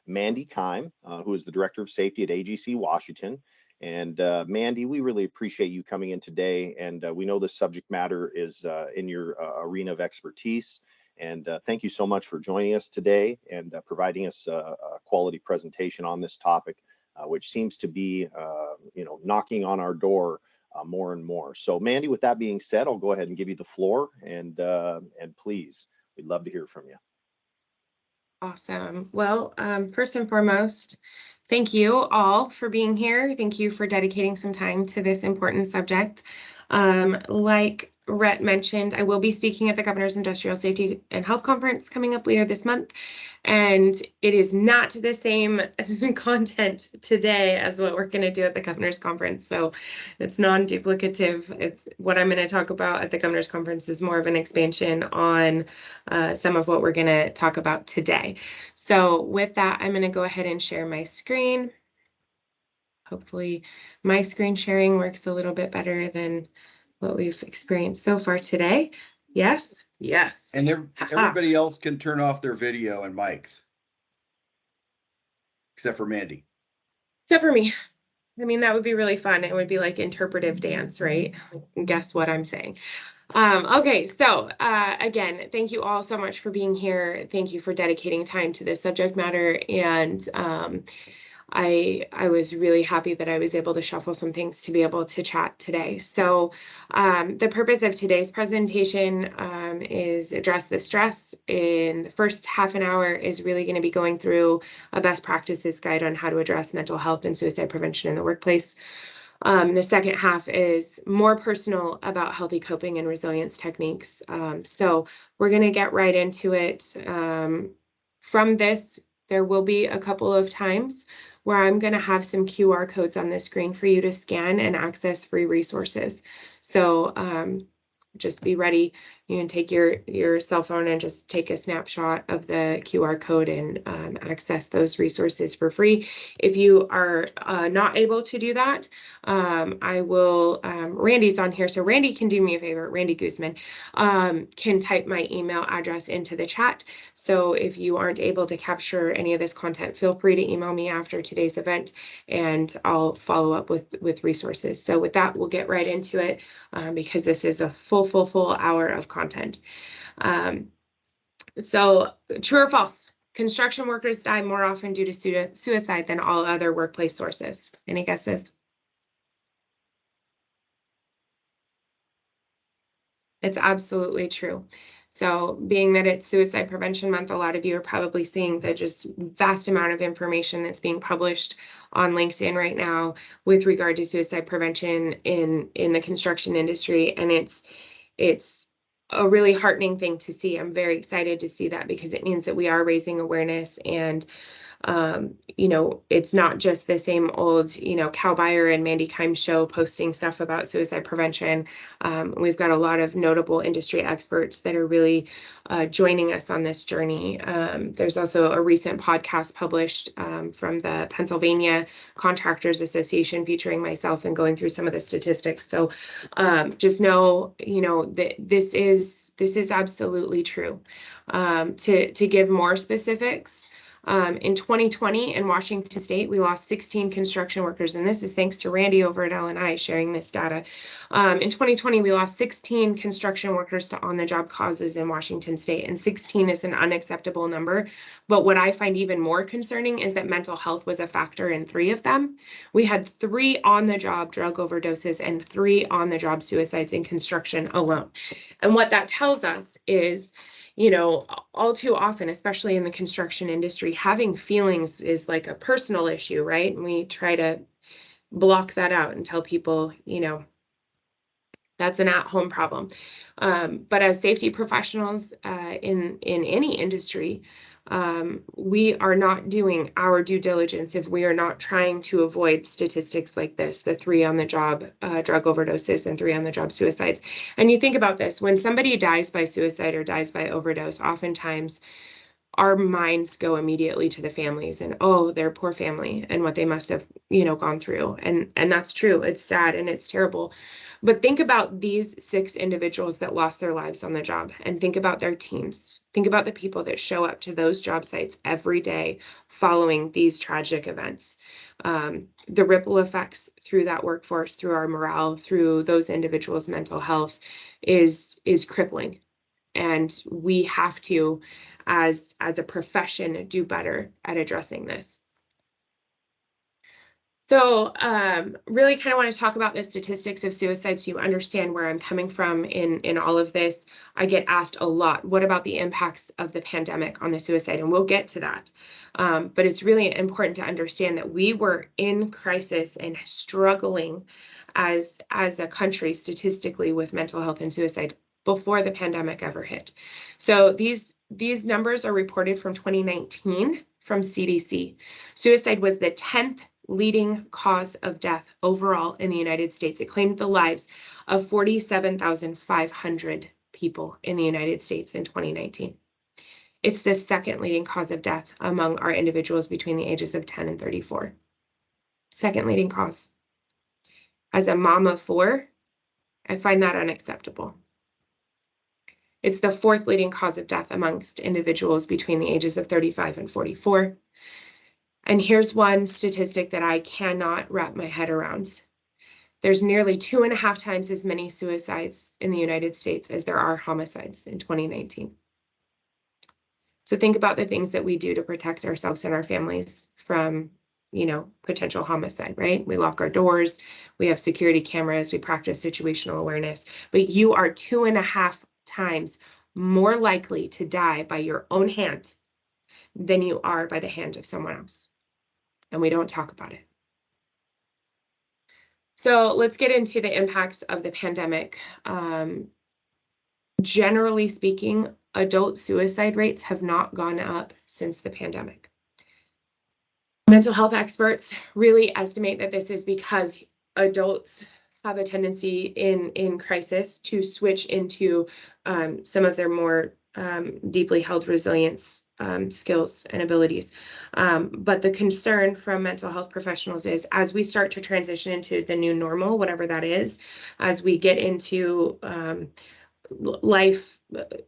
Mandy Kime, who is the Director of Safety at AGC Washington. And Mandy, we really appreciate you coming in today. And we know this subject matter is in your arena of expertise. And thank you so much for joining us today and providing us a quality presentation on this topic, which seems to be, knocking on our door more and more. So, Mandy, with that being said, I'll go ahead and give you the floor, and please, we'd love to hear from you. Awesome. Well, first and foremost, thank you all for being here. Thank you for dedicating some time to this important subject. Like Rhett mentioned, I will be speaking at the Governor's Industrial Safety and Health Conference coming up later this month, and it is not the same content today as what we're going to do at the Governor's Conference, so it's non-duplicative. It's what I'm going to talk about at the Governor's Conference is more of an expansion on some of what we're going to talk about today. So with that, I'm going to go ahead and share my screen. Hopefully my screen sharing works a little bit better than what we've experienced so far today. Yes, yes. And everybody else can turn off their video and mics. Except for Mandy. Except for me. I mean, that would be really fun. It would be like interpretive dance, right? Guess what I'm saying. Okay, so again, thank you all so much for being here. Thank you for dedicating time to this subject matter. And I was really happy that I was able to shuffle some things to be able to chat today. So the purpose of today's presentation is address the stress. In the first half an hour is really going to be going through a best practices guide on how to address mental health and suicide prevention in the workplace. The second half is more personal about healthy coping and resilience techniques. So we're going to get right into it. From this, there will be a couple of times where I'm going to have some QR codes on the screen for you to scan and access free resources. So just be ready. You can take your cell phone and just take a snapshot of the QR code and access those resources for free. If you are not able to do that, I will, Randy's on here, so Randy can do me a favor, Randy Guzman, can type my email address into the chat. So if you aren't able to capture any of this content, feel free to email me after today's event and I'll follow up with resources. So with that, we'll get right into it because this is a full hour of content. So true or false? Construction workers die more often due to suicide than all other workplace sources. Any guesses? It's absolutely true. So being that it's Suicide Prevention Month, a lot of you are probably seeing the just vast amount of information that's being published on LinkedIn right now with regard to suicide prevention in the construction industry. And it's a really heartening thing to see. I'm very excited to see that because it means that we are raising awareness and it's not just the same old, Cal Beyer and Mandy Kime show posting stuff about suicide prevention. We've got a lot of notable industry experts that are really joining us on this journey. There's also a recent podcast published from the Pennsylvania Contractors Association featuring myself and going through some of the statistics. So just know, that this is absolutely true. To give more specifics, in 2020 in Washington State, we lost 16 construction workers, and this is thanks to Randy over at L&I sharing this data. In 2020, we lost 16 construction workers to on-the-job causes in Washington State, and 16 is an unacceptable number. But what I find even more concerning is that mental health was a factor in 3 of them. We had 3 on-the-job drug overdoses and 3 on-the-job suicides in construction alone. And what that tells us is, all too often, especially in the construction industry, having feelings is like a personal issue, right? And we try to block that out and tell people, that's an at-home problem. But as safety professionals in any industry, we are not doing our due diligence if we are not trying to avoid statistics like this, the 3 on the job drug overdoses and 3 on the job suicides. And you think about this, when somebody dies by suicide or dies by overdose, oftentimes our minds go immediately to the families and, oh, their poor family and what they must have, you know, gone through. And that's true. It's sad and it's terrible. But think about these 6 individuals that lost their lives on the job, and think about their teams. Think about the people that show up to those job sites every day following these tragic events. The ripple effects through that workforce, through our morale, through those individuals' mental health is crippling. And we have to, as a profession, do better at addressing this. So really kind of want to talk about the statistics of suicide so you understand where I'm coming from in all of this. I get asked a lot, what about the impacts of the pandemic on the suicide? And we'll get to that. But it's really important to understand that we were in crisis and struggling as a country statistically with mental health and suicide before the pandemic ever hit. So these numbers are reported from 2019 from CDC. Suicide was the 10th leading cause of death overall in the United States. It claimed the lives of 47,500 people in the United States in 2019. It's the 2nd leading cause of death among our individuals between the ages of 10 and 34. 2nd leading cause. As a mom of 4, I find that unacceptable. It's the 4th leading cause of death amongst individuals between the ages of 35 and 44. And here's one statistic that I cannot wrap my head around. There's nearly 2.5 times as many suicides in the United States as there are homicides in 2019. So think about the things that we do to protect ourselves and our families from, you know, potential homicide, right? We lock our doors, we have security cameras, we practice situational awareness, but you are 2.5 times more likely to die by your own hand than you are by the hand of someone else. And we don't talk about it. So let's get into the impacts of the pandemic. Generally speaking, adult suicide rates have not gone up since the pandemic. Mental health experts really estimate that this is because adults have a tendency in crisis to switch into some of their more deeply held resilience skills and abilities. But the concern from mental health professionals is as we start to transition into the new normal, whatever that is, as we get into life,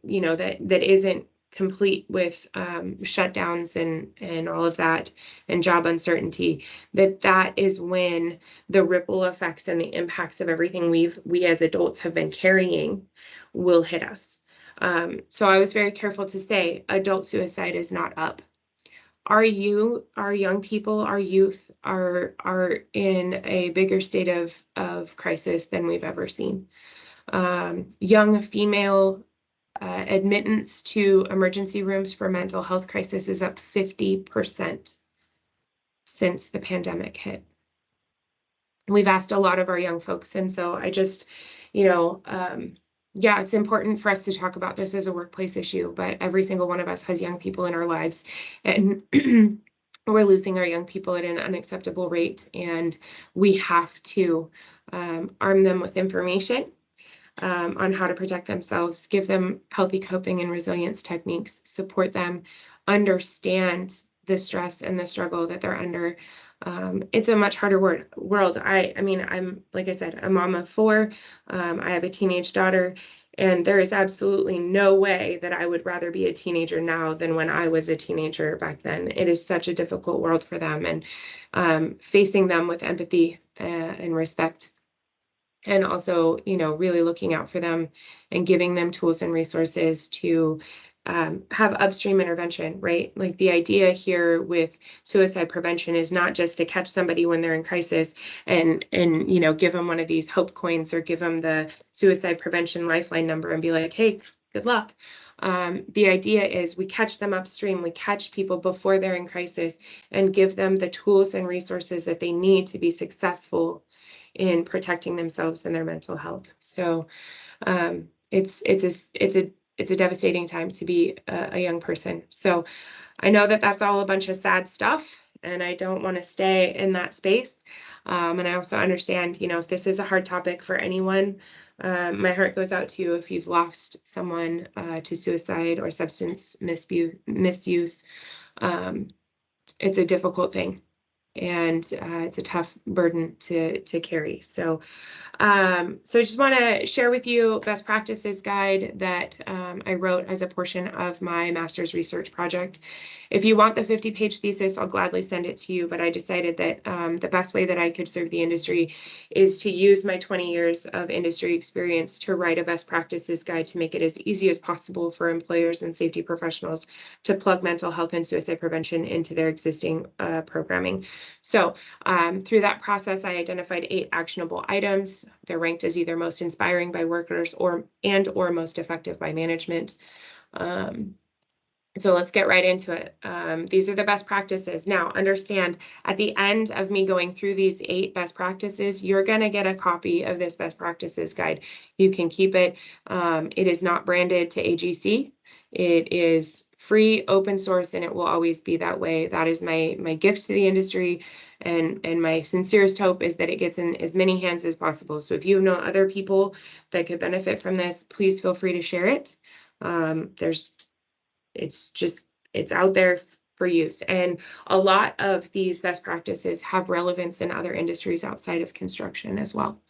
you know, that isn't complete with shutdowns and all of that and job uncertainty, that is when the ripple effects and the impacts of everything we as adults have been carrying will hit us. So I was very careful to say adult suicide is not up. Our young people, our youth are in a bigger state of crisis than we've ever seen. Young female admittance to emergency rooms for mental health crisis is up 50% since the pandemic hit. We've asked a lot of our young folks, and so I just, you know, yeah, it's important for us to talk about this as a workplace issue, but every single one of us has young people in our lives, and we're losing our young people at an unacceptable rate, and we have to arm them with information on how to protect themselves, give them healthy coping and resilience techniques, support them, understand the stress and the struggle that they're under. It's a much harder world. I mean, I'm, like I said, a mom of 4. I have a teenage daughter, and there is absolutely no way that I would rather be a teenager now than when I was a teenager back then. It is such a difficult world for them, and facing them with empathy and respect. And also, you know, really looking out for them and giving them tools and resources to have upstream intervention, right? Like the idea here with suicide prevention is not just to catch somebody when they're in crisis and you know, give them one of these hope coins or give them the suicide prevention lifeline number and be like, hey, good luck. The idea is we catch them upstream, we catch people before they're in crisis and give them the tools and resources that they need to be successful in protecting themselves and their mental health. So it's a devastating time to be a young person. So I know that that's all a bunch of sad stuff, and I don't want to stay in that space. And I also understand, you know, if this is a hard topic for anyone, my heart goes out to you if you've lost someone to suicide or substance misuse. It's a difficult thing, and it's a tough burden to carry. So so I just want to share with you best practices guide that I wrote as a portion of my master's research project. If you want the 50-page thesis, I'll gladly send it to you, but I decided that the best way that I could serve the industry is to use my 20 years of industry experience to write a best practices guide to make it as easy as possible for employers and safety professionals to plug mental health and suicide prevention into their existing programming. So through that process, I identified 8 actionable items. They're ranked as either most inspiring by workers or most effective by management. So let's get right into it. These are the best practices. Now, understand at the end of me going through these 8 best practices, you're going to get a copy of this best practices guide. You can keep it. It is not branded to AGC. It is free, open source, and it will always be that way. That is my gift to the industry, and my sincerest hope is that it gets in as many hands as possible. So if you know other people that could benefit from this, please feel free to share it. It's out there for use. And a lot of these best practices have relevance in other industries outside of construction as well.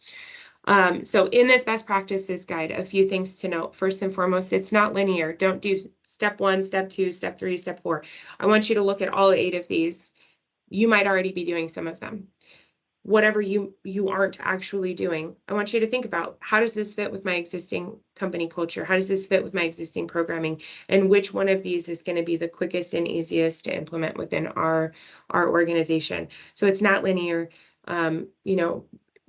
So in this best practices guide, a few things to note. First and foremost, it's not linear. Don't do step 1, step 2, step 3, step 4. I want you to look at all 8 of these. You might already be doing some of them. Whatever you aren't actually doing, I want you to think about, how does this fit with my existing company culture? How does this fit with my existing programming? And which one of these is going to be the quickest and easiest to implement within our organization? So it's not linear. You know,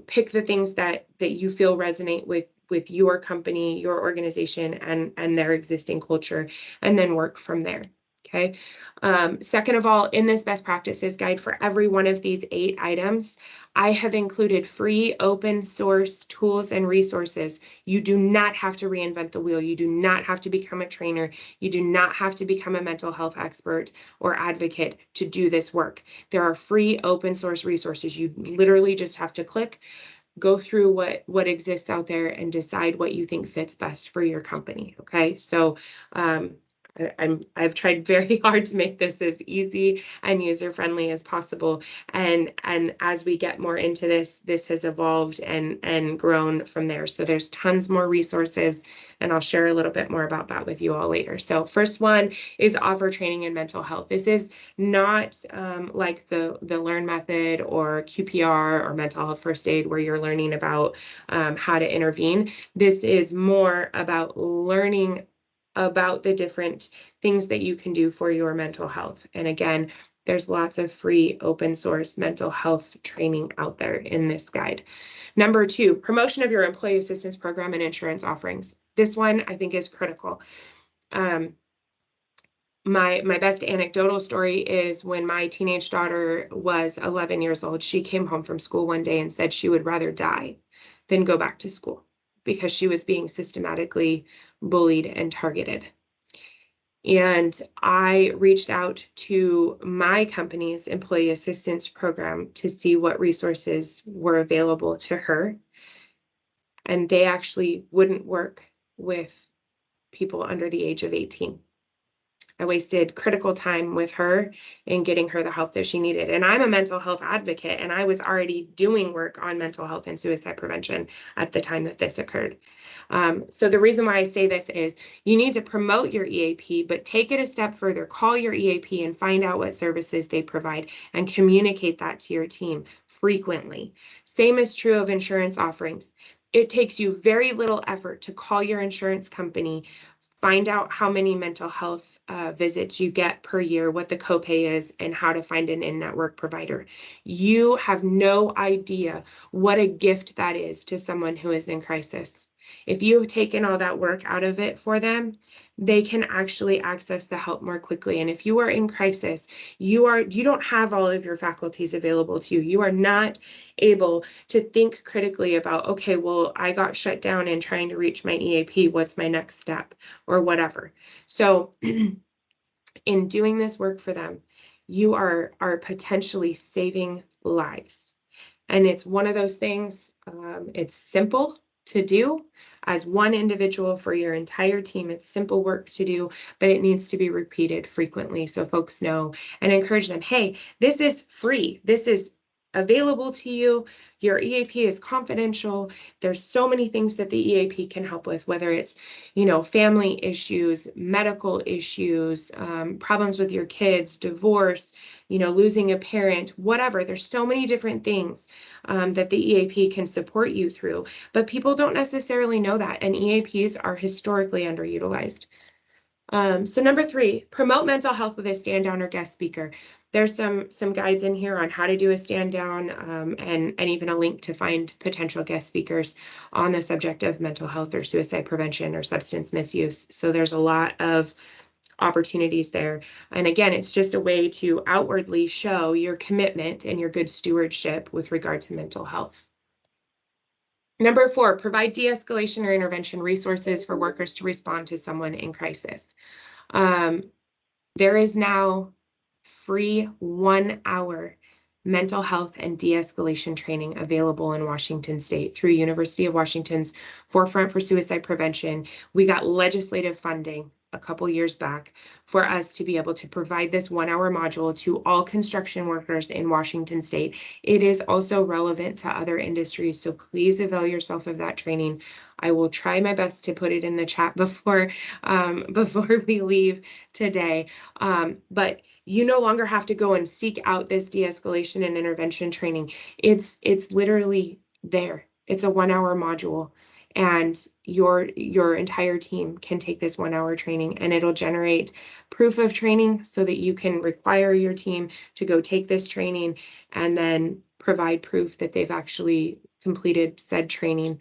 pick the things that you feel resonate with your company, your organization, and their existing culture, and then work from there. Okay. Second of all, in this best practices guide, for every one of these 8 items, I have included free open source tools and resources. You do not have to reinvent the wheel. You do not have to become a trainer. You do not have to become a mental health expert or advocate to do this work. There are free open source resources. You literally just have to click, go through what exists out there, and decide what you think fits best for your company. Okay. So, I've tried very hard to make this as easy and user-friendly as possible. And as we get more into this has evolved and grown from there. So there's tons more resources, and I'll share a little bit more about that with you all later. So first one is offer training in mental health. This is not like the Learn method or QPR or mental health first aid, where you're learning about how to intervene. This is more about learning about the different things that you can do for your mental health. And again, there's lots of free open source mental health training out there in this guide. Number 2, promotion of your employee assistance program and insurance offerings. This one I think is critical. My best anecdotal story is when my teenage daughter was 11 years old. She came home from school one day and said she would rather die than go back to school, because she was being systematically bullied and targeted. And I reached out to my company's employee assistance program to see what resources were available to her. And they actually wouldn't work with people under the age of 18. I wasted critical time with her in getting her the help that she needed. And I'm a mental health advocate, and I was already doing work on mental health and suicide prevention at the time that this occurred. So the reason why I say this is you need to promote your EAP, but take it a step further. Call your EAP and find out what services they provide and communicate that to your team frequently. Same is true of insurance offerings. It takes you very little effort to call your insurance company, find out how many mental health visits you get per year, what the copay is, and how to find an in-network provider. You have no idea what a gift that is to someone who is in crisis. If you've taken all that work out of it for them, they can actually access the help more quickly. And if you are in crisis, you don't have all of your faculties available to you. You are not able to think critically about, okay, well, I got shut down in trying to reach my EAP. What's my next step, or whatever. So in doing this work for them, you are potentially saving lives. And it's one of those things, it's simple to do as one individual for your entire team. It's simple work to do, but it needs to be repeated frequently so folks know and encourage them, hey, this is free. This is available to you. Your EAP is confidential. There's so many things that the EAP can help with, whether it's, family issues, medical issues, problems with your kids, divorce, losing a parent, whatever. There's so many different things that the EAP can support you through, but people don't necessarily know that, and EAPs are historically underutilized. So number 3, promote mental health with a stand down or guest speaker. There's some guides in here on how to do a stand down, and even a link to find potential guest speakers on the subject of mental health or suicide prevention or substance misuse. So there's a lot of opportunities there. And again, it's just a way to outwardly show your commitment and your good stewardship with regard to mental health. Number 4, provide de-escalation or intervention resources for workers to respond to someone in crisis. There is now free 1-hour mental health and de-escalation training available in Washington State through University of Washington's Forefront for Suicide Prevention. We got legislative funding a couple years back for us to be able to provide this 1-hour module to all construction workers in Washington State. It is also relevant to other industries, so please avail yourself of that training. I will try my best to put it in the chat before we leave today. But you no longer have to go and seek out this de-escalation and intervention training. It's literally there. It's a 1-hour module, and your entire team can take this 1-hour training, and it'll generate proof of training so that you can require your team to go take this training and then provide proof that they've actually completed said training.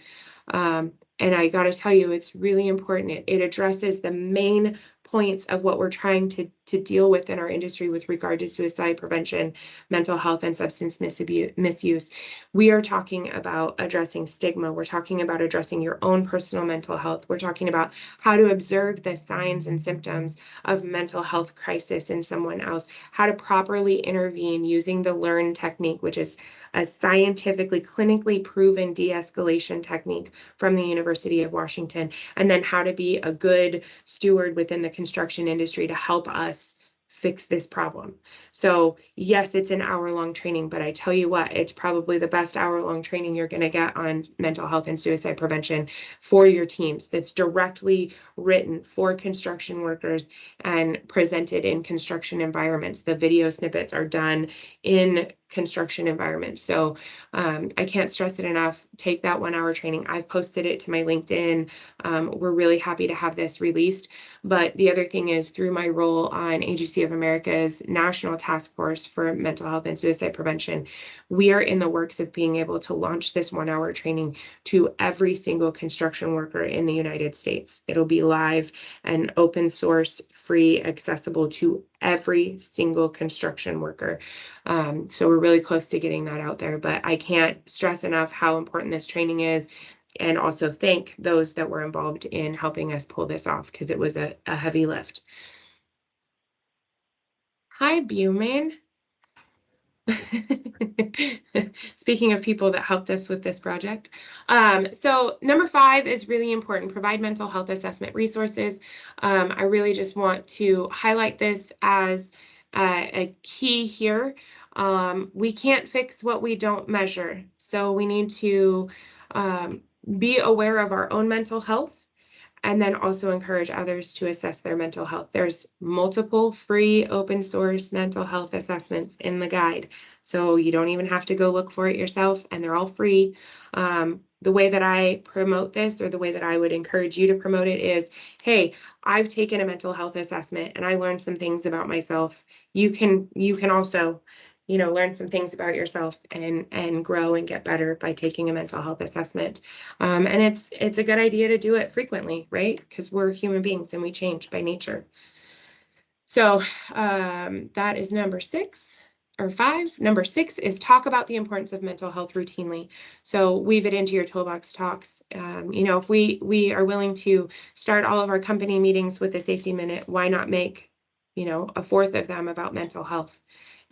And I got to tell you, it's really important. It addresses the main points of what we're trying to deal with in our industry with regard to suicide prevention, mental health, and substance misuse. We are talking about addressing stigma. We're talking about addressing your own personal mental health. We're talking about how to observe the signs and symptoms of mental health crisis in someone else, how to properly intervene using the LEARN technique, which is a scientifically, clinically proven de-escalation technique from the University of Washington, and then how to be a good steward within the construction industry to help us fix this problem. So yes, it's an hour-long training, but I tell you what, it's probably the best hour-long training you're going to get on mental health and suicide prevention for your teams. That's directly written for construction workers and presented in construction environments. The video snippets are done in construction environments. So I can't stress it enough. Take that 1-hour training. I've posted it to my LinkedIn. We're really happy to have this released. But the other thing is, through my role on AGC of America's National Task Force for Mental Health and Suicide Prevention, we are in the works of being able to launch this 1-hour training to every single construction worker in the United States. It'll be live and open source, free, accessible to every single construction worker. So we're really close to getting that out there, but I can't stress enough how important this training is, and also thank those that were involved in helping us pull this off, because it was a heavy lift. Hi, Buman. Speaking of people that helped us with this project. So number 5 is really important. Provide mental health assessment resources. I really just want to highlight this as a key here. We can't fix what we don't measure. So we need to be aware of our own mental health, and then also encourage others to assess their mental health. There's multiple free open source mental health assessments in the guide, so you don't even have to go look for it yourself, and they're all free. The way that I promote this, or the way that I would encourage you to promote it, is, hey, I've taken a mental health assessment and I learned some things about myself. You can also learn some things about yourself and grow and get better by taking a mental health assessment. And it's a good idea to do it frequently, right? Because we're human beings and we change by nature. So that is number 6 or 5. Number 6 is talk about the importance of mental health routinely. So weave it into your toolbox talks. If we are willing to start all of our company meetings with a safety minute, why not make you know, a fourth of them about mental health.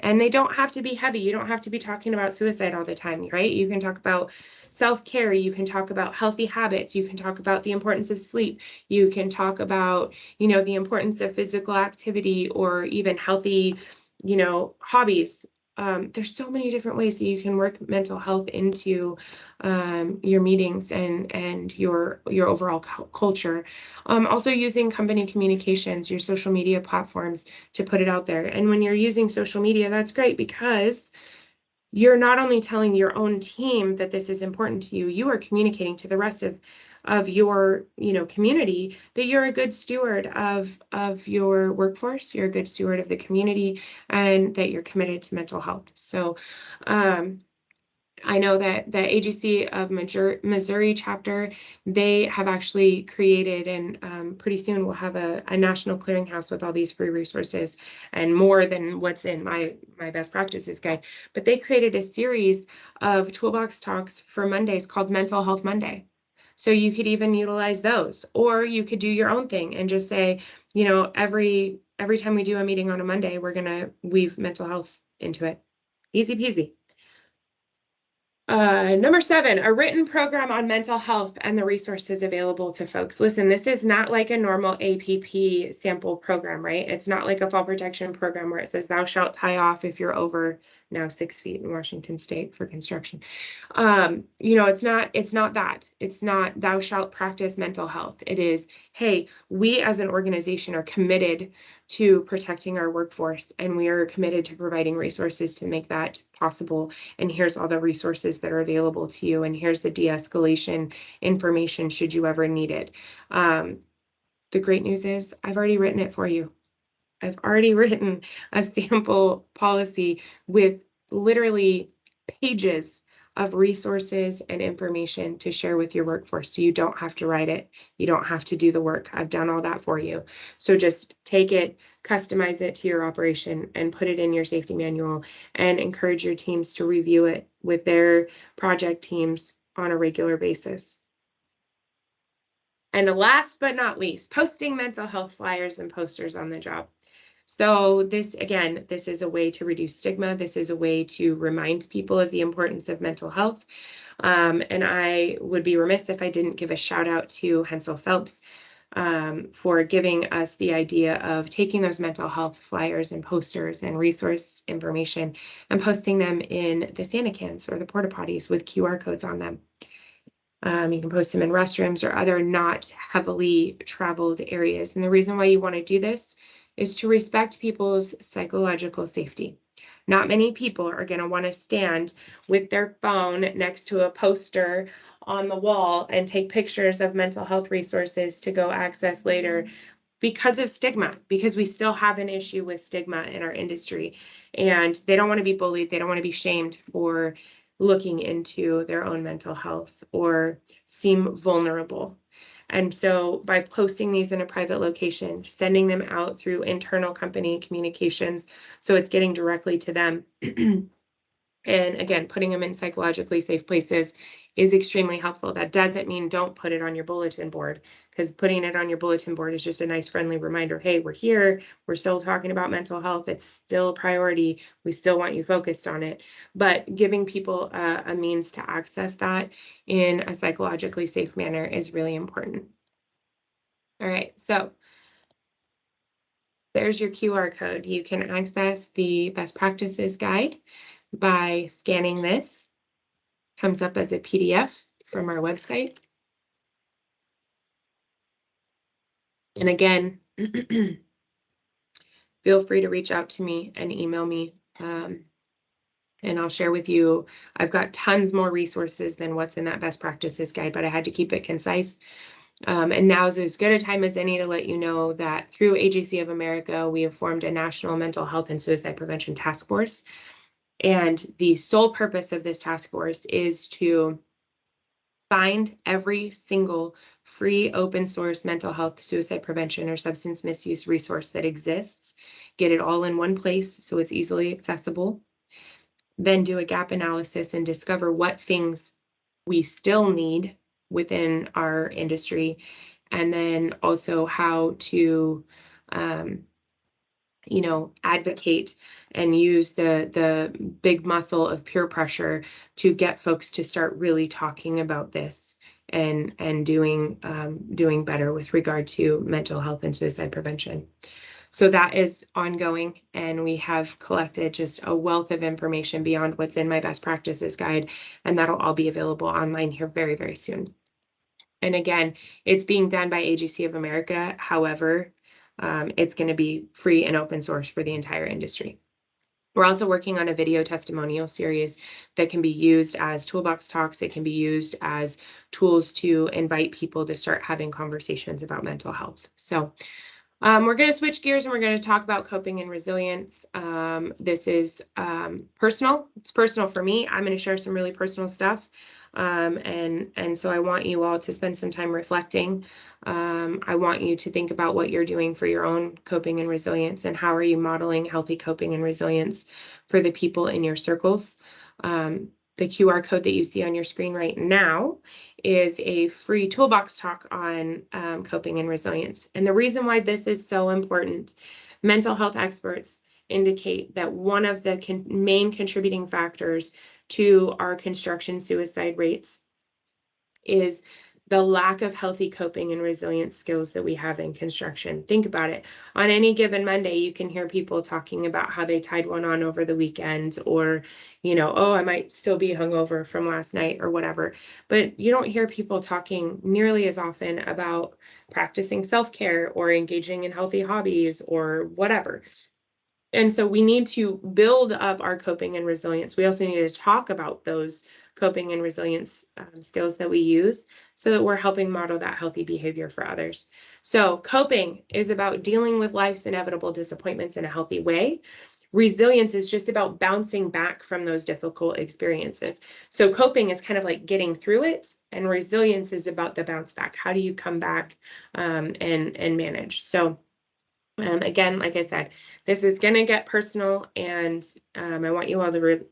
And they don't have to be heavy. You don't have to be talking about suicide all the time, right? You can talk about self-care. You can talk about healthy habits. You can talk about the importance of sleep. You can talk about, you know, the importance of physical activity or even healthy, you know, hobbies. There's so many different ways that you can work mental health into your meetings and your overall culture. Also using company communications, your social media platforms to put it out there. And when you're using social media, that's great because you're not only telling your own team that this is important to you, you are communicating to the rest of your, you know, community that you're a good steward of your workforce, you're a good steward of the community, and that you're committed to mental health. So I know that the AGC of Missouri chapter, they have actually created, and pretty soon we'll have a national clearinghouse with all these free resources and more than what's in my best practices guide. But they created a series of toolbox talks for Mondays called Mental Health Monday. So you could even utilize those, or you could do your own thing and just say, you know, every time we do a meeting on a Monday, we're gonna weave mental health into it. Easy peasy. Number 7, a written program on mental health and the resources available to folks. Listen, this is not like a normal APP sample program, right? It's not like a fall protection program where it says thou shalt tie off if you're over now 6 feet in Washington State for construction. You know, it's not that. It's not thou shalt practice mental health. It is, hey, we as an organization are committed to protecting our workforce, and we are committed to providing resources to make that possible. And here's all the resources that are available to you. And here's the de-escalation information should you ever need it. The great news is I've already written it for you. I've already written a sample policy with literally pages of resources and information to share with your workforce. So you don't have to write it. You don't have to do the work. I've done all that for you. So just take it, customize it to your operation, and put it in your safety manual, and encourage your teams to review it with their project teams on a regular basis. And last but not least, posting mental health flyers and posters on the job. So this, again, this is a way to reduce stigma. This is a way to remind people of the importance of mental health. And I would be remiss if I didn't give a shout out to Hensel Phelps for giving us the idea of taking those mental health flyers and posters and resource information and posting them in the Santa cans or the porta potties with QR codes on them. You can post them in restrooms or other not heavily traveled areas. And the reason why you want to do this is to respect people's psychological safety. Not many people are going to want to stand with their phone next to a poster on the wall and take pictures of mental health resources to go access later because of stigma, because we still have an issue with stigma in our industry. And they don't want to be bullied. They don't want to be shamed for looking into their own mental health or seem vulnerable. And so by posting these in a private location, sending them out through internal company communications, so it's getting directly to them, and again, putting them in psychologically safe places is extremely helpful. That doesn't mean don't put it on your bulletin board, because putting it on your bulletin board is just a nice friendly reminder. Hey, we're here. We're still talking about mental health. It's still a priority. We still want you focused on it. But giving people a means to access that in a psychologically safe manner is really important. All right, so there's your QR code. You can access the best practices guide by scanning this. Comes up as a PDF from our website. And again, feel free to reach out to me and email me, and I'll share with you. I've got tons more resources than what's in that best practices guide, but I had to keep it concise. And now is as good a time as any to let you know that through AGC of America, we have formed a national mental health and suicide prevention task force. And the sole purpose of this task force is to find every single free open source mental health, suicide prevention, or substance misuse resource that exists, get it all in one place so it's easily accessible, then do a gap analysis and discover what things we still need within our industry, and then also how to advocate and use the big muscle of peer pressure to get folks to start really talking about this and doing better with regard to mental health and suicide prevention. So that is ongoing, and we have collected just a wealth of information beyond what's in my best practices guide, and that'll all be available online here very, very soon. And again, it's being done by AGC of America. However, it's going to be free and open source for the entire industry. We're also working on a video testimonial series that can be used as toolbox talks. It can be used as tools to invite people to start having conversations about mental health. So we're going to switch gears and we're going to talk about coping and resilience. This is personal. It's personal for me. I'm going to share some really personal stuff. And so I want you all to spend some time reflecting. I want you to think about what you're doing for your own coping and resilience, and how are you modeling healthy coping and resilience for the people in your circles. The QR code that you see on your screen right now is a free toolbox talk on coping and resilience. And the reason why this is so important, mental health experts indicate that one of the main contributing factors to our construction suicide rates is the lack of healthy coping and resilience skills that we have in construction. Think about it. On any given Monday, you can hear people talking about how they tied one on over the weekend, or, oh, I might still be hungover from last night or whatever. But you don't hear people talking nearly as often about practicing self-care or engaging in healthy hobbies or whatever. And so we need to build up our coping and resilience. We also need to talk about those coping and resilience skills that we use, so that we're helping model that healthy behavior for others. So coping is about dealing with life's inevitable disappointments in a healthy way. Resilience is just about bouncing back from those difficult experiences. So coping is kind of like getting through it, and resilience is about the bounce back. How do you come back and manage? So again, like I said, this is going to get personal, and I want you all to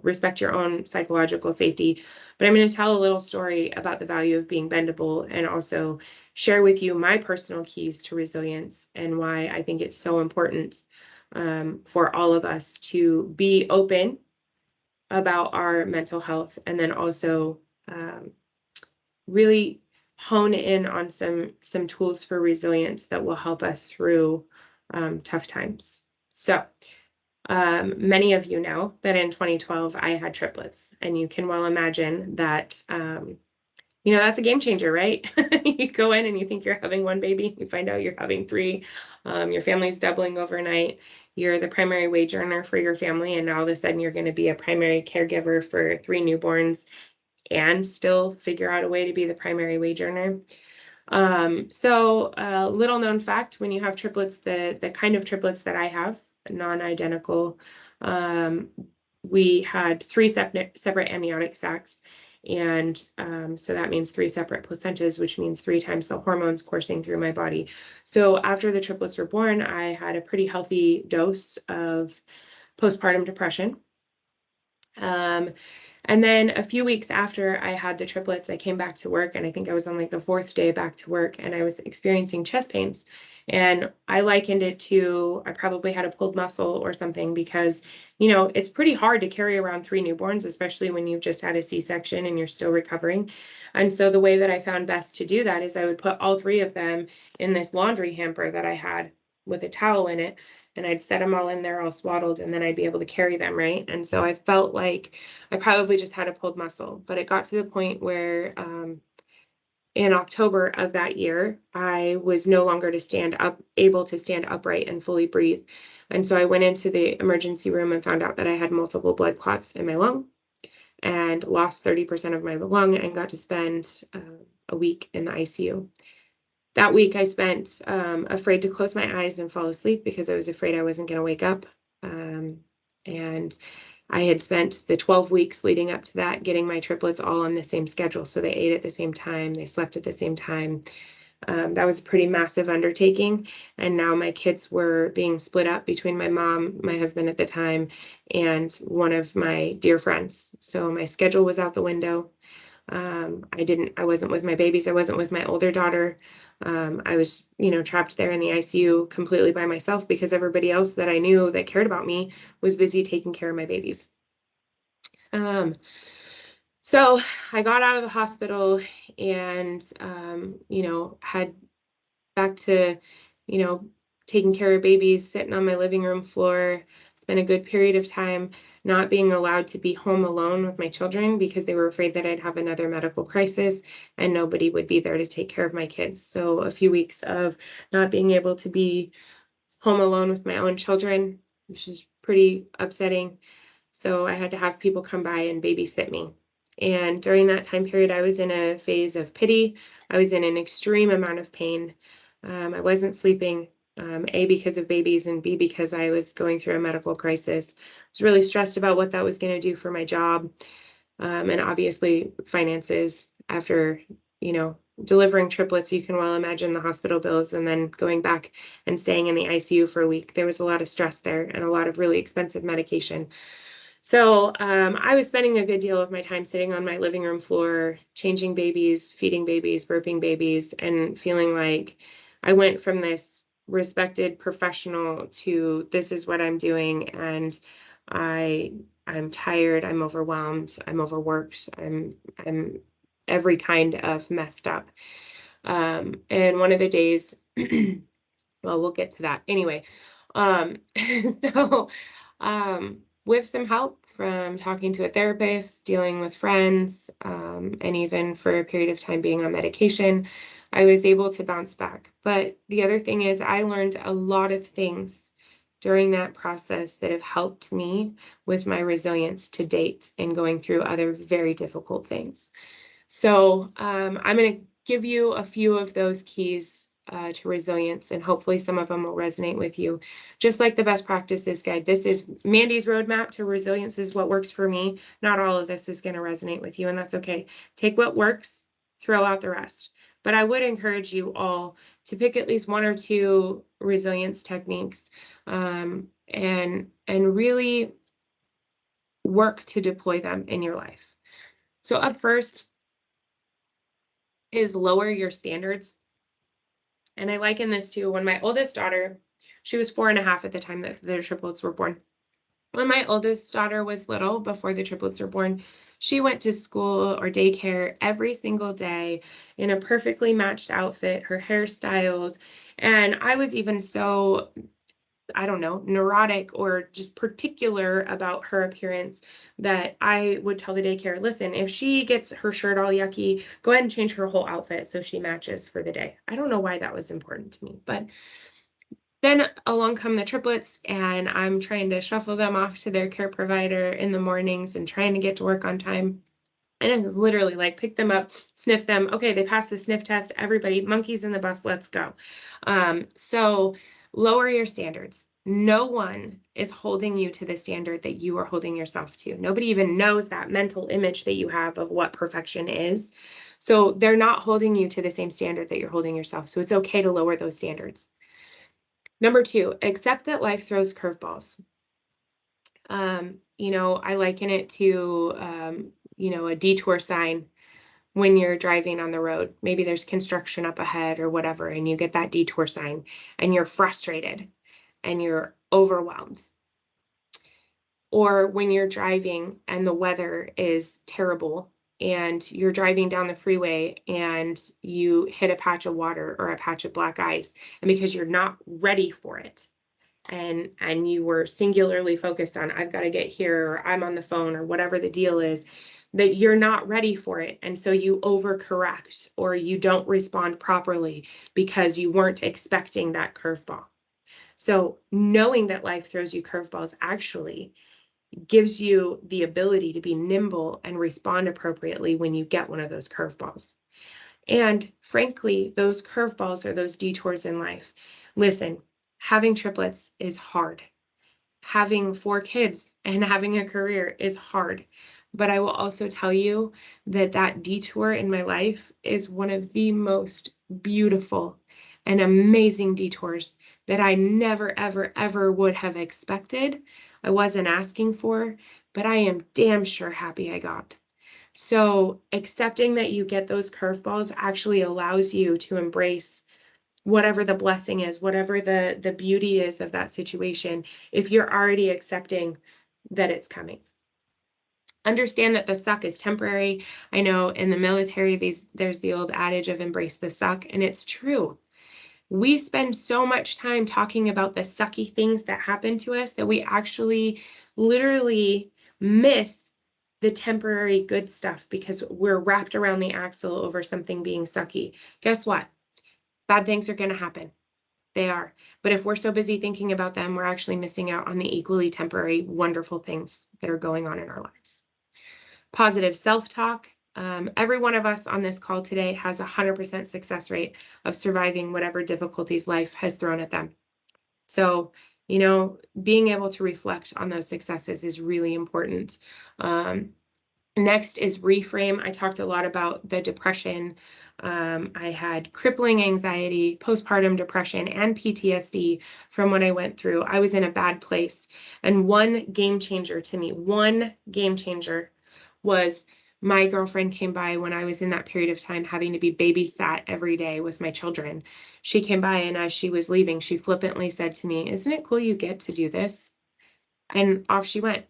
respect your own psychological safety. But I'm going to tell a little story about the value of being bendable, and also share with you my personal keys to resilience and why I think it's so important for all of us to be open about our mental health, and then also really hone in on some tools for resilience that will help us through tough times. So many of you know that in 2012 I had triplets, and you can well imagine that that's a game changer, right? You go in and you think you're having one baby, you find out you're having three. Your family's doubling overnight. You're the primary wage earner for your family, and all of a sudden you're going to be a primary caregiver for three newborns and still figure out a way to be the primary wage earner. So little known fact, when you have triplets, the kind of triplets that I have, non-identical, we had three separate amniotic sacs. And so that means three separate placentas, which means 3 times the hormones coursing through my body. So after the triplets were born, I had a pretty healthy dose of postpartum depression. And then a few weeks after I had the triplets, I came back to work, and I think I was on like the 4th day back to work, and I was experiencing chest pains. And I likened it to, I probably had a pulled muscle or something, because, it's pretty hard to carry around 3 newborns, especially when you've just had a C-section and you're still recovering. And so the way that I found best to do that is I would put all 3 of them in this laundry hamper that I had with a towel in it, and I'd set them all in there all swaddled, and then I'd be able to carry them, right? And so I felt like I probably just had a pulled muscle. But it got to the point where in October of that year, I was no longer able to stand upright and fully breathe. And so I went into the emergency room and found out that I had multiple blood clots in my lung and lost 30% of my lung, and got to spend a week in the ICU. That week I spent afraid to close my eyes and fall asleep, because I was afraid I wasn't going to wake up. And I had spent the 12 weeks leading up to that getting my triplets all on the same schedule. So they ate at the same time, they slept at the same time. That was a pretty massive undertaking. And now my kids were being split up between my mom, my husband at the time, and one of my dear friends. So my schedule was out the window. I wasn't with my babies. I wasn't with my older daughter. I was, trapped there in the ICU completely by myself because everybody else that I knew that cared about me was busy taking care of my babies. So I got out of the hospital and, had back to, taking care of babies, sitting on my living room floor, spent a good period of time not being allowed to be home alone with my children because they were afraid that I'd have another medical crisis and nobody would be there to take care of my kids. So a few weeks of not being able to be home alone with my own children, which is pretty upsetting. So I had to have people come by and babysit me. And during that time period, I was in a phase of pity. I was in an extreme amount of pain. I wasn't sleeping, A, because of babies, and B, because I was going through a medical crisis. I was really stressed about what that was going to do for my job. And obviously finances after, delivering triplets, you can well imagine the hospital bills and then going back and staying in the ICU for a week. There was a lot of stress there and a lot of really expensive medication. So I was spending a good deal of my time sitting on my living room floor, changing babies, feeding babies, burping babies, and feeling like I went from this respected professional to this is what I'm doing, and I'm tired, I'm overwhelmed, I'm overworked, I'm every kind of messed up. And one of the days, well, we'll get to that anyway. Um, so with some help from talking to a therapist, dealing with friends, and even for a period of time being on medication, I was able to bounce back. But the other thing is I learned a lot of things during that process that have helped me with my resilience to date and going through other very difficult things. So I'm going to give you a few of those keys to resilience, and hopefully some of them will resonate with you. Just like the best practices guide, this is Mandy's roadmap to resilience is what works for me. Not all of this is going to resonate with you, and that's okay. Take what works, throw out the rest. But I would encourage you all to pick at least one or two resilience techniques and really work to deploy them in your life. So up first is lower your standards. And I liken this to when my oldest daughter, she was 4.5 at the time that the triplets were born. When my oldest daughter was little, before the triplets were born, she went to school or daycare every single day in a perfectly matched outfit, her hair styled. And I was even so, I don't know, neurotic or just particular about her appearance that I would tell the daycare, listen, if she gets her shirt all yucky, go ahead and change her whole outfit so she matches for the day. I don't know why that was important to me, but then along come the triplets and I'm trying to shuffle them off to their care provider in the mornings and trying to get to work on time. And it was literally like, pick them up, sniff them. Okay, they passed the sniff test. Everybody, monkeys in the bus, let's go. So lower your standards. No one is holding you to the standard that you are holding yourself to. Nobody even knows that mental image that you have of what perfection is. So they're not holding you to the same standard that you're holding yourself. So it's okay to lower those standards. Number 2, accept that life throws curveballs. I liken it to, a detour sign when you're driving on the road. Maybe there's construction up ahead or whatever, and you get that detour sign and you're frustrated and you're overwhelmed. Or when you're driving and the weather is terrible and you're driving down the freeway and you hit a patch of water or a patch of black ice, and because you're not ready for it, and you were singularly focused on, I've got to get here, or I'm on the phone, or whatever the deal is, that you're not ready for it. And so you overcorrect or you don't respond properly because you weren't expecting that curveball. So knowing that life throws you curveballs actually gives you the ability to be nimble and respond appropriately when you get one of those curveballs. And frankly, those curveballs are those detours in life. Listen, having triplets is hard. Having 4 kids and having a career is hard. But I will also tell you that that detour in my life is one of the most beautiful and amazing detours that I never, ever, ever would have expected. I wasn't asking for, but I am damn sure happy I got. So accepting that you get those curveballs actually allows you to embrace whatever the blessing is, whatever the beauty is of that situation, if you're already accepting that it's coming. Understand that the suck is temporary. I know in the military, there's the old adage of embrace the suck, and it's true. We spend so much time talking about the sucky things that happen to us that we actually literally miss the temporary good stuff because we're wrapped around the axle over something being sucky. Guess what? Bad things are going to happen. They are. But if we're so busy thinking about them, we're actually missing out on the equally temporary, wonderful things that are going on in our lives. Positive self-talk. Every one of us on this call today has a 100% success rate of surviving whatever difficulties life has thrown at them. So, being able to reflect on those successes is really important. Next is reframe. I talked a lot about the depression. I had crippling anxiety, postpartum depression, and PTSD from what I went through. I was in a bad place. And one game changer to me, was my girlfriend came by when I was in that period of time having to be babysat every day with my children. She came by, and as she was leaving, she flippantly said to me, "Isn't it cool you get to do this?" And off she went.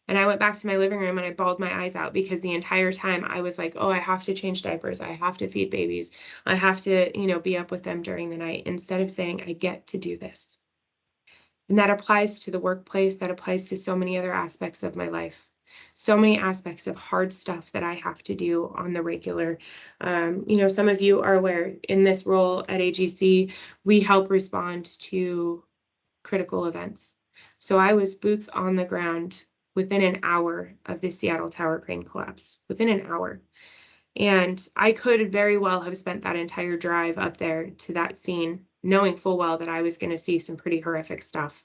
And I went back to my living room and I bawled my eyes out because the entire time I was like, oh, I have to change diapers. I have to feed babies. I have to, be up with them during the night, instead of saying, I get to do this. And that applies to the workplace. That applies to so many other aspects of my life. So many aspects of hard stuff that I have to do on the regular. Some of you are aware in this role at AGC, we help respond to critical events. So I was boots on the ground within an hour of the Seattle Tower crane collapse, within an hour. And I could very well have spent that entire drive up there to that scene, knowing full well that I was going to see some pretty horrific stuff.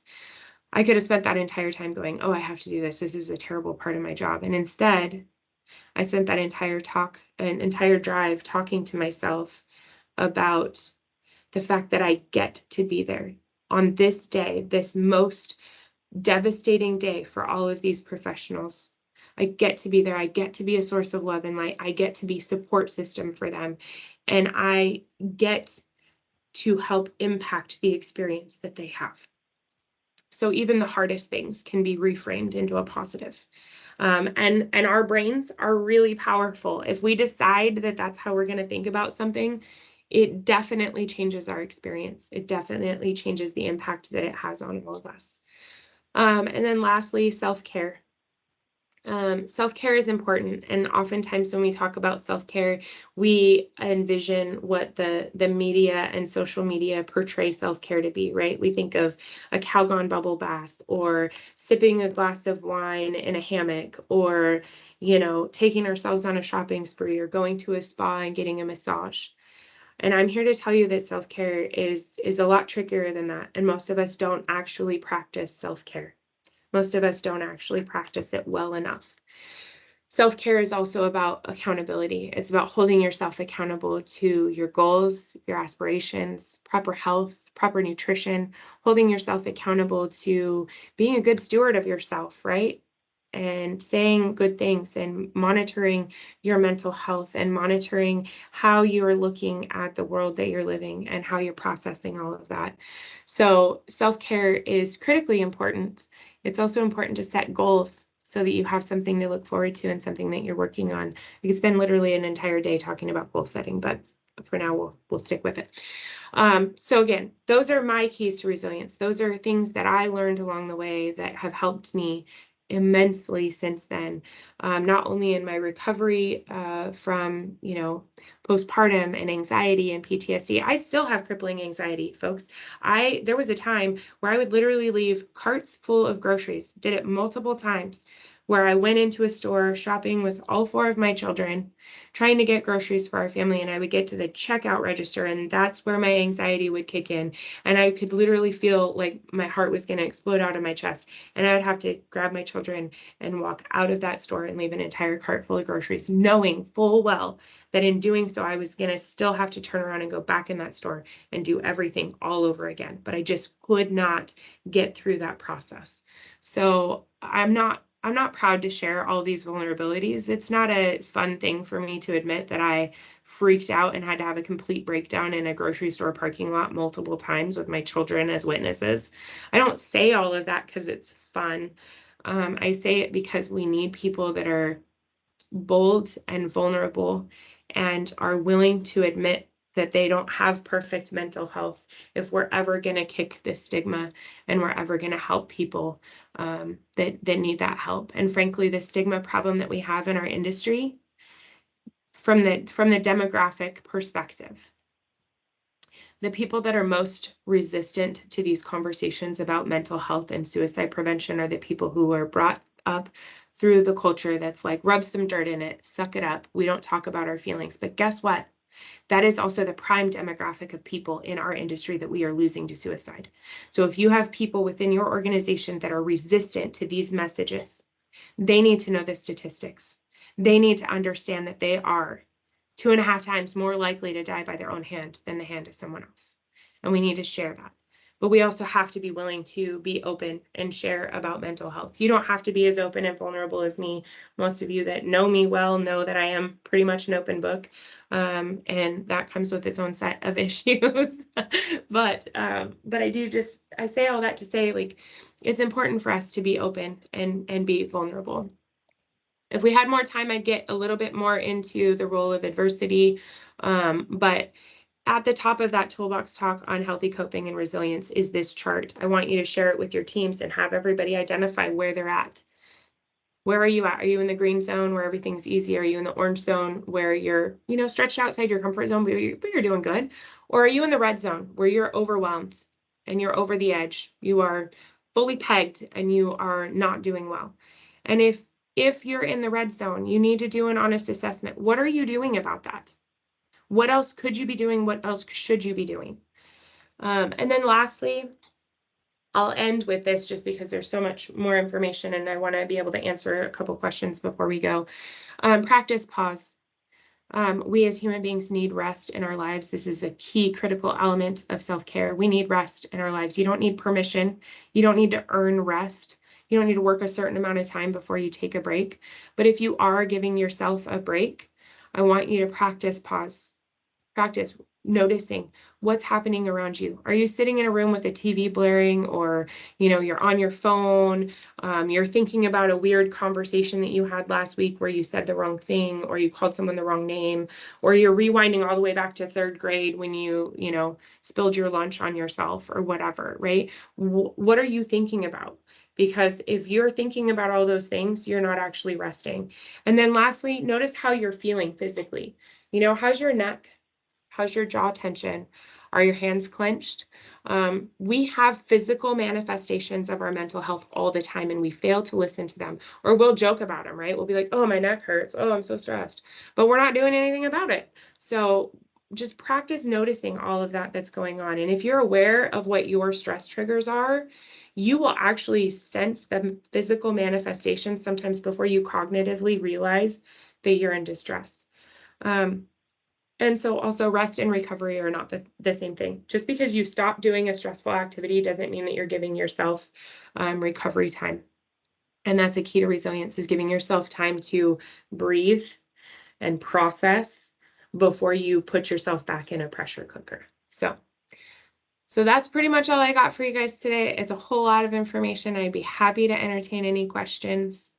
I could have spent that entire time going, oh, I have to do this. This is a terrible part of my job. And instead, I spent that entire drive talking to myself about the fact that I get to be there on this day, this most devastating day for all of these professionals. I get to be there. I get to be a source of love and light. I get to be support system for them. And I get to help impact the experience that they have. So even the hardest things can be reframed into a positive. And our brains are really powerful. If we decide that that's how we're going to think about something, it definitely changes our experience. It definitely changes the impact that it has on all of us. And then lastly, self-care. Self-care is important. And oftentimes when we talk about self-care, we envision what the media and social media portray self-care to be, right? We think of a Calgon bubble bath, or sipping a glass of wine in a hammock, or, taking ourselves on a shopping spree, or going to a spa and getting a massage. And I'm here to tell you that self-care is a lot trickier than that. And most of us don't actually practice self-care. Most of us don't actually practice it well enough. Self-care is also about accountability. It's about holding yourself accountable to your goals, your aspirations, proper health, proper nutrition, holding yourself accountable to being a good steward of yourself, right? And saying good things and monitoring your mental health and monitoring how you're looking at the world that you're living and how you're processing all of that. So self-care is critically important. It's also important to set goals so that you have something to look forward to and something that you're working on. We could spend literally an entire day talking about goal setting, but for now we'll stick with it. So again, those are my keys to resilience. Those are things that I learned along the way that have helped me immensely since then, not only in my recovery from, postpartum and anxiety and PTSD. I still have crippling anxiety, folks. There was a time where I would literally leave carts full of groceries, did it multiple times, where I went into a store shopping with all 4 of my children, trying to get groceries for our family, and I would get to the checkout register, and that's where my anxiety would kick in, and I could literally feel like my heart was going to explode out of my chest, and I would have to grab my children and walk out of that store and leave an entire cart full of groceries, knowing full well that in doing so, I was going to still have to turn around and go back in that store and do everything all over again. But I just could not get through that process. So I'm not I'm not proud to share all these vulnerabilities. It's not a fun thing for me to admit that I freaked out and had to have a complete breakdown in a grocery store parking lot multiple times with my children as witnesses. I don't say all of that because it's fun. I say it because we need people that are bold and vulnerable and are willing to admit that they don't have perfect mental health if we're ever going to kick this stigma and we're ever going to help people that need that help. And frankly, the stigma problem that we have in our industry from the demographic perspective, the people that are most resistant to these conversations about mental health and suicide prevention are the people who are brought up through the culture that's like, rub some dirt in it, suck it up. We don't talk about our feelings. But guess what? That is also the prime demographic of people in our industry that we are losing to suicide. So if you have people within your organization that are resistant to these messages, they need to know the statistics. They need to understand that they are 2.5 times more likely to die by their own hand than the hand of someone else. And we need to share that. But we also have to be willing to be open and share about mental health. You don't have to be as open and vulnerable as me. Most of you that know me well know that I am pretty much an open book. And that comes with its own set of issues. But I say all that to say, like, it's important for us to be open and be vulnerable. If we had more time, I'd get a little bit more into the role of adversity. But at the top of that toolbox talk on healthy coping and resilience is this chart. I want you to share it with your teams and have everybody identify where they're at. Where are you at? Are you in the green zone where everything's easy? Are you in the orange zone where you're, stretched outside your comfort zone, but you're doing good? Or are you in the red zone where you're overwhelmed and you're over the edge? You are fully pegged and you are not doing well. And if you're in the red zone, you need to do an honest assessment. What are you doing about that? What else could you be doing? What else should you be doing? And then lastly, I'll end with this just because there's so much more information and I want to be able to answer a couple questions before we go. Practice pause. We as human beings need rest in our lives. This is a key critical element of self-care. We need rest in our lives. You don't need permission. You don't need to earn rest. You don't need to work a certain amount of time before you take a break. But if you are giving yourself a break, I want you to practice pause. Practice noticing what's happening around you. Are you sitting in a room with a TV blaring, or you're on your phone, you're thinking about a weird conversation that you had last week where you said the wrong thing, or you called someone the wrong name, or you're rewinding all the way back to 3rd grade when you spilled your lunch on yourself or whatever, right? What are you thinking about? Because if you're thinking about all those things, you're not actually resting. And then lastly, notice how you're feeling physically. How's your neck? How's your jaw tension? Are your hands clenched? We have physical manifestations of our mental health all the time, and we fail to listen to them, or we'll joke about them, right? We'll be like, oh, my neck hurts. Oh, I'm so stressed. But we're not doing anything about it. So just practice noticing all of that that's going on. And if you're aware of what your stress triggers are, you will actually sense the physical manifestations sometimes before you cognitively realize that you're in distress. And so also rest and recovery are not the same thing. Just because you stop doing a stressful activity doesn't mean that you're giving yourself recovery time. And that's a key to resilience, is giving yourself time to breathe and process before you put yourself back in a pressure cooker. So that's pretty much all I got for you guys today. It's a whole lot of information. I'd be happy to entertain any questions.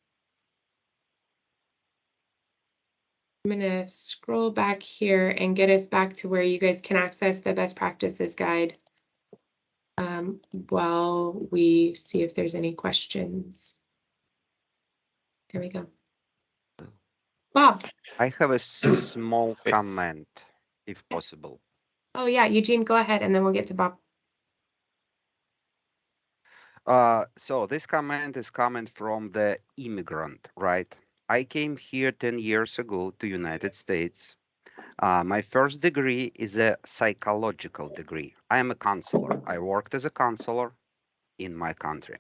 I'm going to scroll back here and get us back to where you guys can access the best practices guide while we see if there's any questions. There we go. Bob. I have a small comment, if possible. Oh yeah, Eugene, go ahead and then we'll get to Bob. So this comment is coming from the immigrant, right? I came here 10 years ago to United States. My first degree is a psychological degree. I am a counselor. I worked as a counselor in my country.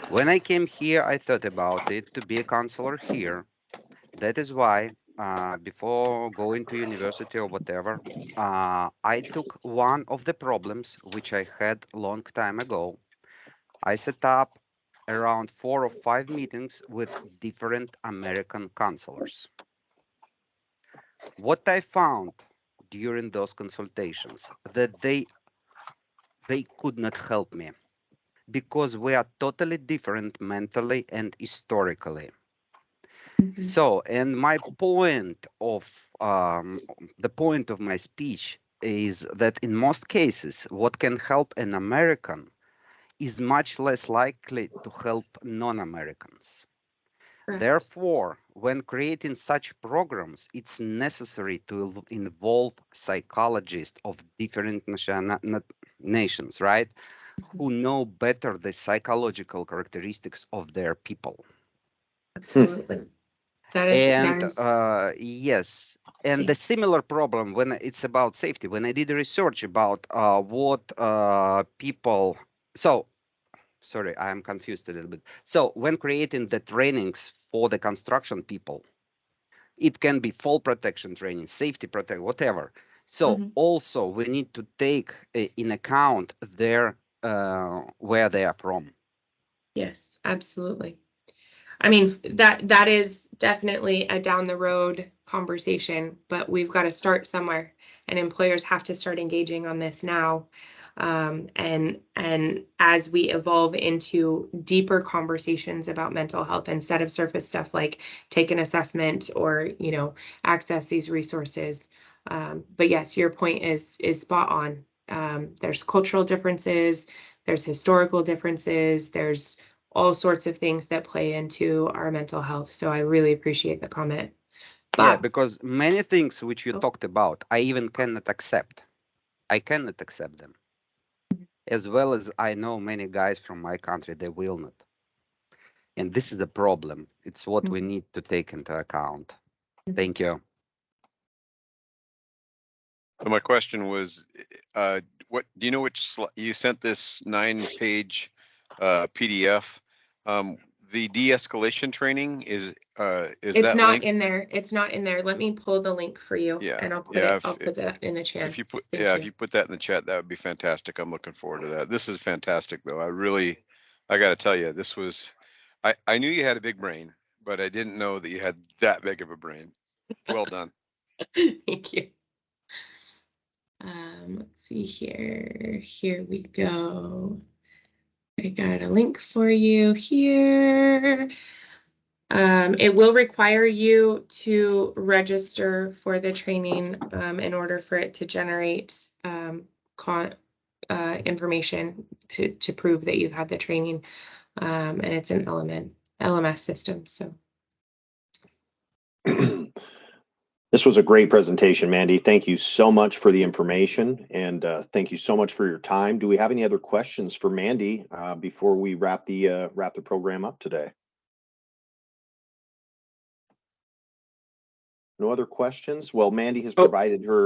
When I came here, I thought about it to be a counselor here. That is why, before going to university or whatever, I took one of the problems which I had long time ago. I set up around 4 or 5 meetings with different American counselors. What I found during those consultations that they could not help me because we are totally different mentally and historically. So, and my point of the point of my speech is that in most cases, what can help an American is much less likely to help non-Americans. Correct. Therefore, when creating such programs, it's necessary to involve psychologists of different nations, right? Who know better the psychological characteristics of their people. Absolutely. That is And yes, and the okay. similar problem when it's about safety, when I did research about what people, so sorry, I am confused a little bit. So when creating the trainings for the construction people, it can be fall protection training, safety protection, whatever. So also we need to take in account their where they are from. Yes, absolutely. I mean, that is definitely a down the road conversation, but we've got to start somewhere, and employers have to start engaging on this now. And as we evolve into deeper conversations about mental health instead of surface stuff like take an assessment or access these resources. But yes, your point is spot on. There's cultural differences, there's historical differences, there's all sorts of things that play into our mental health. So I really appreciate the comment. Yeah, Bob. because many things which you Oh. talked about, I even cannot accept. I cannot accept them. As well as I know many guys from my country, they will not. And this is the problem. It's what we need to take into account. Thank you. So my question was, what do you know which you sent this 9-page PDF? The de-escalation training is It's that not link? in there. It's not in there. Let me pull the link for you, Yeah, and I'll put yeah. I'll put that in the chat. If you put Thank you. if you put that in the chat, that would be fantastic. I'm looking forward to that. This is fantastic, though. I got to tell you, this was. I knew you had a big brain, but I didn't know that you had that big of a brain. Well done. Thank you. Let's see here. Here we go. I got a link for you here. It will require you to register for the training in order for it to generate information to prove that you've had the training. And it's an LMS system. So This was a great presentation, Mandy. Thank you so much for the information, and thank you so much for your time. Do we have any other questions for Mandy before we wrap the program up today? No other questions? Well, Mandy has provided her